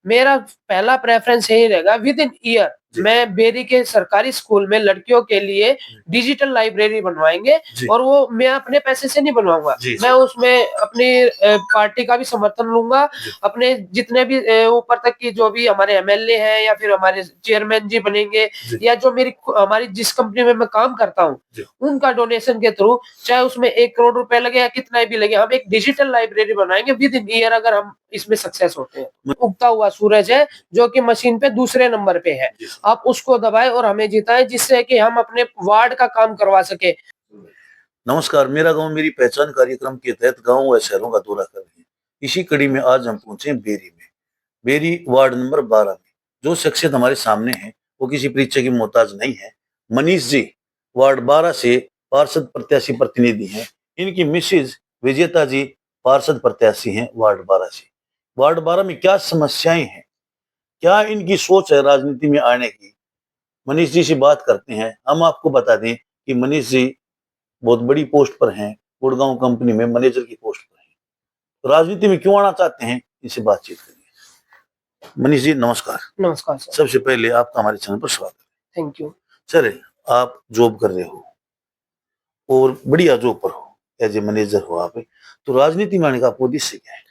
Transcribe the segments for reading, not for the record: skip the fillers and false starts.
मेरा पहला प्रेफ़रेंस यही रहेगा विद इन ईयर जी। मैं बेरी के सरकारी स्कूल में लड़कियों के लिए डिजिटल लाइब्रेरी बनवाएँगे जी। और वो मैं अपने पैसे से नहीं बनवाऊँगा। जी, मैं जी। उसमें अपनी पार्टी का भी समर्थन लूँगा, जी। अपने जितने भी ऊपर तक की जो भी हमारे एमएलए हैं या फिर हमारे चेयरमैन जी बनेंगे जी। या जो हमारी जिस कंपनी में मैं काम करता हूँ, जी। उनका डोनेशन के थ्रू चाहे उसमें 1 करोड़ रुपए लगे या कितना भी लगे, हम एक डिजिटल लाइब्रेरी बनाएँगे विद इन ईयर अगर हम इसमें सक्सेस होते हैं। उगता हुआ सूरज है, जो कि मशीन पे दूसरे नंबर पे है। जी। आप उसको दबाएँ और हमें जिताएँ जिससे कि हम अपने वार्ड का काम करवा सकें। नमस्कार, मेरा गाँव मेरी पहचान कार्यक्रम के तहत गाँव व शहरों का दौरा कर रहे हैं। इसी कड़ी में आज हम पहुंचे बेरी में, बेरी वार्ड नंबर 12 में। जो शख्सियत हमारे सामने है, वो किसी परिचय की मोहताज नहीं है। मनीष जी वार्ड 12 से पार्षद प्रत्याशी प्रतिनिधि हैं। इनकी मिसेज विजेता जी पार्षद प्रत्याशी हैं वार्ड 12 से। वार्ड 12 में क्या समस्याएं हैं, क्या इनकी सोच है राजनीति में आने की, मनीष जी से बात करते हैं। हम आपको बता दें कि मनीष जी बहुत बड़ी पोस्ट पर हैं, गुड़गांव कंपनी में मैनेजर की पोस्ट पर हैं। तो राजनीति में क्यों आना चाहते हैं, इनसे बातचीत करेंगे। मनीष जी नमस्कार। नमस्कार सर। सबसे पहले आपका हमारे चैनल पर स्वागत है। Thank you. सर, आप जॉब कर रहे हो और बढ़िया जॉब पर हो, एज ए मैनेजर हो आप, तो राजनीति में आने का आपका उद्देश्य क्या है?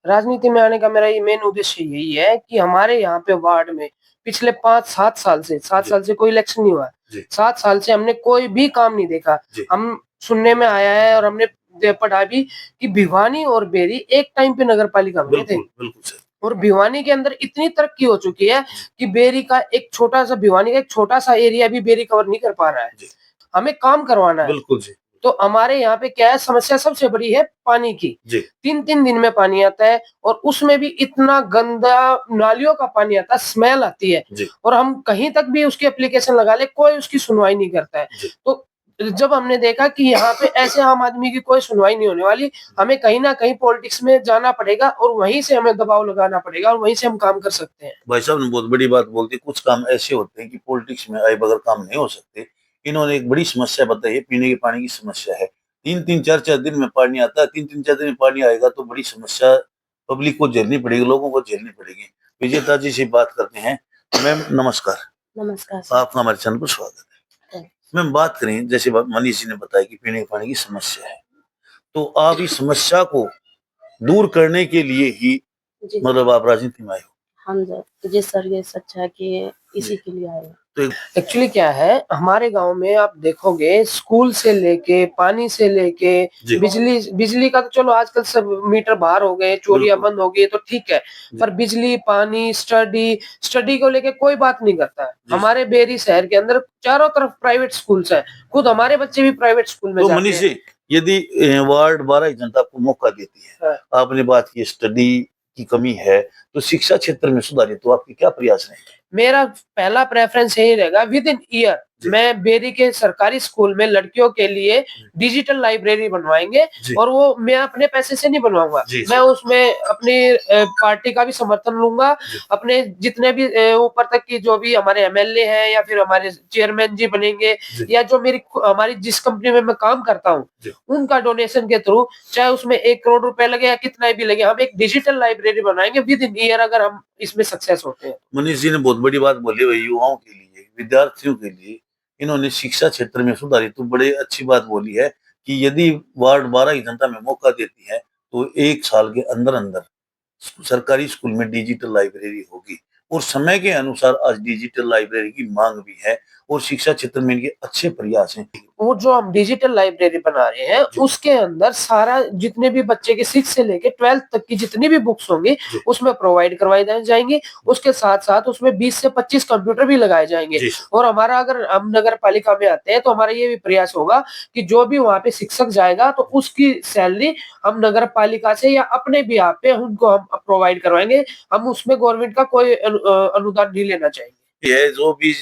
राजनीति में आने का मेरा ये मेन उद्देश्य यही है कि हमारे यहाँ पे वार्ड में पिछले 5-7 साल से 7 जी। साल से कोई इलेक्शन नहीं हुआ है। जी। 7 साल से हमने कोई भी काम नहीं देखा। जी। हम सुनने में आया है और हमने पढ़ा भी कि भिवानी और बेरी एक टाइम पे नगर पालिका बने थे। बिल्कुल, बिल्कुल सर। और भिवानी के अंदर इतनी तरक्की हो चुकी है कि बेरी का एक छोटा-सा भिवानी का एक छोटा-सा एरिया भी बेरी कवर नहीं कर पा रहा है। जी। हमें काम करवाना है। बिल्कुल जी। तो हमारे यहाँ पे क्या है, समस्या सबसे बड़ी है पानी की। जी। 3-3 दिन में पानी आता है और उसमें भी इतना गंदा नालियों का पानी आता है, स्मेल आती है जी। और हम कहीं तक भी उसकी एप्लीकेशन लगा ले, कोई उसकी सुनवाई नहीं करता है। जी। तो जब हमने देखा कि यहाँ पे ऐसे आम आदमी की कोई सुनवाई नहीं होने वाली, हमें कहीं न कहीं पॉलिटिक्स में जाना पड़ेगा और वहीं से हमें दबाव लगाना पड़ेगा और वहीं से हम काम कर सकते हैं। भाई साहब ने बहुत बड़ी बात बोल दी। कुछ काम ऐसे होते हैं कि पॉलिटिक्स में आए बगैर काम नहीं हो सकते। इन्होंने एक बड़ी समस्या बताई है, पीने के पानी की समस्या है। 3-3 4-4 दिन में पानी आता है। 3-3 4 दिन में पानी आएगा तो बड़ी समस्या पब्लिक को झेलनी पड़ेगी, लोगों को झेलनी पड़ेगी। विजेता जी से बात करते हैं। मैम नमस्कार। नमस्कार सर। आपका हमारे चैनल पर स्वागत है। मैम बात करें, जैसे मनीष जी ने बताया कि पीने के पानी की समस्या है, तो आप इस समस्या को दूर करने के लिए ही मतलब आप राजनीति में आए हो? हम जी सर, ये सच है कि इसी जी। के लिए आए हैं। तो एक्चुअली क्या है, हमारे गाँव में आप देखोगे स्कूल से लेके, पानी से लेके, जी। बिजली का तो चलो आजकल सब मीटर बाहर हो गए, चोरियाँ बिल्कुल। बंद हो गई तो ठीक है। जी। पर बिजली, पानी, स्टडी को लेके कोई बात नहीं करता है। जी। हमारे बेरी शहर के अंदर चारों तरफ प्राइवेट स्कूल्स हैं। खुद हमारे बच्चे भी प्राइवेट स्कूल में तो जाते मनीष हैं। जी, यदि वार्ड 12 की जनता आपको मौका देती है, हाँ। आपने बात की स्टडी की कमी है, तो शिक्षा क्षेत्र में सुधार हेतु आपके क्या प्रयास रहेंगे? मेरा पहला प्रेफ़रेंस यही रहेगा विद इन ईयर जी। मैं बेरी के सरकारी स्कूल में लड़कियों के लिए डिजिटल लाइब्रेरी बनवाएँगे जी। और वो मैं अपने पैसे से नहीं बनवाऊँगा। जी, मैं जी। उसमें अपनी पार्टी का भी समर्थन लूँगा, जी। अपने जितने भी ऊपर तक की जो भी हमारे एमएलए हैं या फिर हमारे चेयरमैन जी बनेंगे जी। या जो हमारी जिस कंपनी में मैं काम करता हूँ, जी। उनका डोनेशन के थ्रू चाहे उसमें 1 करोड़ रुपए लगे या कितना भी लगे, हम एक डिजिटल लाइब्रेरी बनाएँगे विद इन ईयर अगर हम इसमें सक्सेस होते हैं। मनीष जी ने बहुत बड़ी बात बोली है युवाओं के लिए, विद्यार्थियों के लिए। इन्होंने शिक्षा क्षेत्र में सुधार हेतु बड़े अच्छी बात बोली है कि यदि वार्ड 12 की जनता में मौका देती है, तो 1 साल के अंदर-अंदर सरकारी स्कूल में डिजिटल लाइब्रेरी होगी और समय के अनुसार आज डिजिटल लाइब्रेरी की मांग भी है और शिक्षा क्षेत्र में इनके अच्छे प्रयास हैं। वो जो हम डिजिटल लाइब्रेरी बना रहे हैं, जी। उसके अंदर सारा जितने भी बच्चे के 6 से लेके 12th तक की जितनी भी बुक्स होंगी, जी। उसमें प्रोवाइड करवाई जाएँगी। उसके साथ-साथ उसमें 20 से 25 कंप्यूटर भी लगाए जाएँगे जी। और हमारा अगर हम नगर पालिका में आते हैं, तो हमारा ये भी प्रयास होगा कि जो भी वहाँ पे शिक्षक जाएगा, तो उसकी सैलरी हम नगर पालिका से या अपने बिहाफ़ पे उनको हम प्रोवाइड करवाएँगे। हम उसमें गवर्नमेंट का कोई अनुदान नहीं लेना चाहेंगे। ये जो भी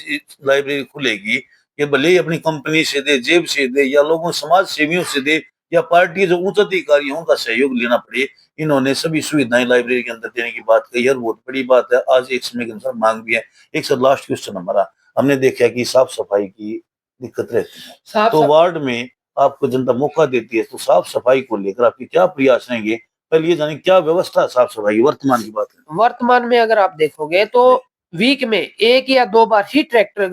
लाइब्रेरी खुलेगी, ये भले ही अपनी कंपनी से दे, जेब से दे या लोगों समाज सेवियों से दे या पार्टी के जो उच्च अधिकारी हैं उनका सहयोग लेना पड़े, इन्होंने सभी सुविधाएं लाइब्रेरी के अंदर देने की बात कही है और बहुत बड़ी बात है। आज एक समय के अनुसार मांग भी है। एक सर लास्ट क्वेश्चन हमारा, हमने देखा कि साफ सफाई की दिक्कत रहती है, तो वार्ड में आपको जनता मौका देती है, तो साफ सफाई को लेकर आपके क्या प्रयास रहेंगे पहले ये जाने क्या व्यवस्था है साफ सफाई वर्तमान की बात है। वर्तमान में अगर आप देखोगे तो वीक में 1 या 2 बार ही ट्रैक्टर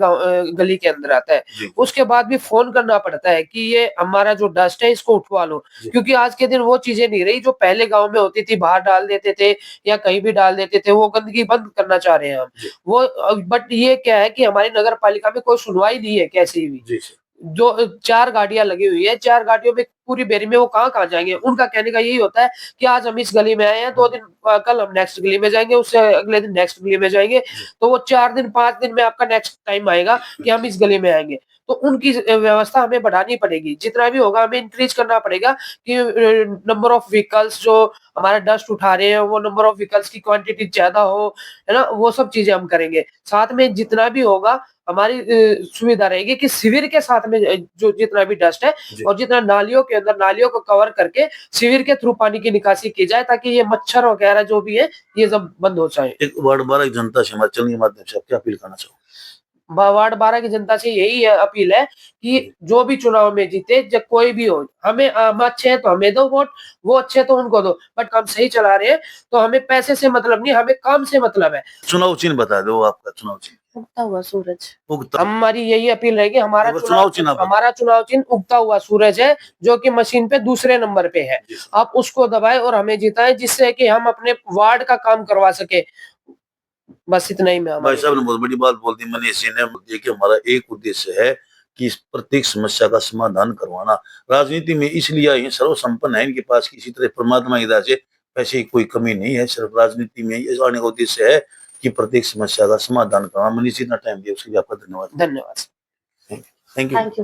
गली के अंदर आता है। जी उसके बाद भी फ़ोन करना पड़ता है कि ये हमारा जो डस्ट है इसको उठवा लो। जी क्योंकि आज के दिन वो चीज़ें नहीं रही जो पहले गाँव में होती थी, बाहर डाल देते थे या कहीं भी डाल देते थे, वो गंदगी बंद करना चाह रहे हैं हम। जी वो बट ये क्या है कि हमारी नगर पालिका में कोई सुनवाई नहीं है कैसी भी। जी सर। जो 4 गाड़ियाँ लगी हुई है, 4 गाड़ियों में पूरी बेरी में वो कहाँ-कहाँ जाएँगे? उनका कहने का यही होता है कि आज हम इस गली में आए हैं, 2 दिन कल हम नेक्स्ट गली में जाएँगे, उससे अगले दिन नेक्स्ट गली में जाएँगे। जी तो वो 4 दिन, 5 दिन में आपका नेक्स्ट टाइम आएगा कि हम इस गली में आएँगे। तो उनकी व्यवस्था हमें बढ़ानी पड़ेगी। जितना भी होगा हमें इंक्रीज़ करना पड़ेगा कि नंबर ऑफ व्हीकल्स जो हमारा डस्ट उठा रहे हैं, वो नंबर ऑफ व्हीकल्स की क्वांटिटी ज़्यादा हो, है ना? वो सब चीज़ें हम करेंगे। साथ में जितना भी होगा हमारी सुविधा रहेगी कि शिविर के साथ में जो जितना भी डस्ट है जी और जितना नालियों के अंदर नालियों को कवर करके शिविर के थ्रू पानी की निकासी की जाए ताकि ये मच्छर वगैरह जो भी है ये सब बंद हो जाए। एक वार्ड 12 की जनता से हमारे चैनल के माध्यम से आप क्या अपील करना चाहो। वार्ड 12 की जनता से यही है अपील है कि जी जो भी चुनाव में जीते जब कोई भी हो हमें हम अच्छे हैं तो हमें दो वोट, वो अच्छे हैं तो उनको दो, बट हम सही चला रहे हैं तो हमें पैसे से मतलब नहीं, हमें काम से मतलब है। चुनाव चिन्ह बता दो आपका चुनाव चिन्ह। उगता हुआ सूरज। उगता हमारी यही अपील रहेगी एक बार चुनाव चिन्ह आप हमारा चुनाव चिन्ह उगता हुआ सूरज है, जो कि मशीन पे दूसरे नंबर पे है। जी सर। आप उसको दबाएँ और हमें जिताएँ जिससे कि हम अपने वार्ड का काम करवा सकें। बस इतना ही मैं भाई हमारी साहब ने बहुत बड़ी बात बोल दी मनीष जी ने देखिए हमारा एक उद्देश्य है कि इस प्रत्येक समस्या का समाधान करवाना। राजनीति में इसलिए ये सर्वसंपन्न है इनके पास किसी तरह परमात्मा की दया से पैसे की कोई कमी नहीं है। सिर्फ राजनीति में ये आने का उद्देश्य है कि प्रत्येक समस्या का समाधान करवाना। मनीष जी इतना टाइम दिया उसके लिए आपका धन्यवाद। धन्यवाद। Thank you. Thank you.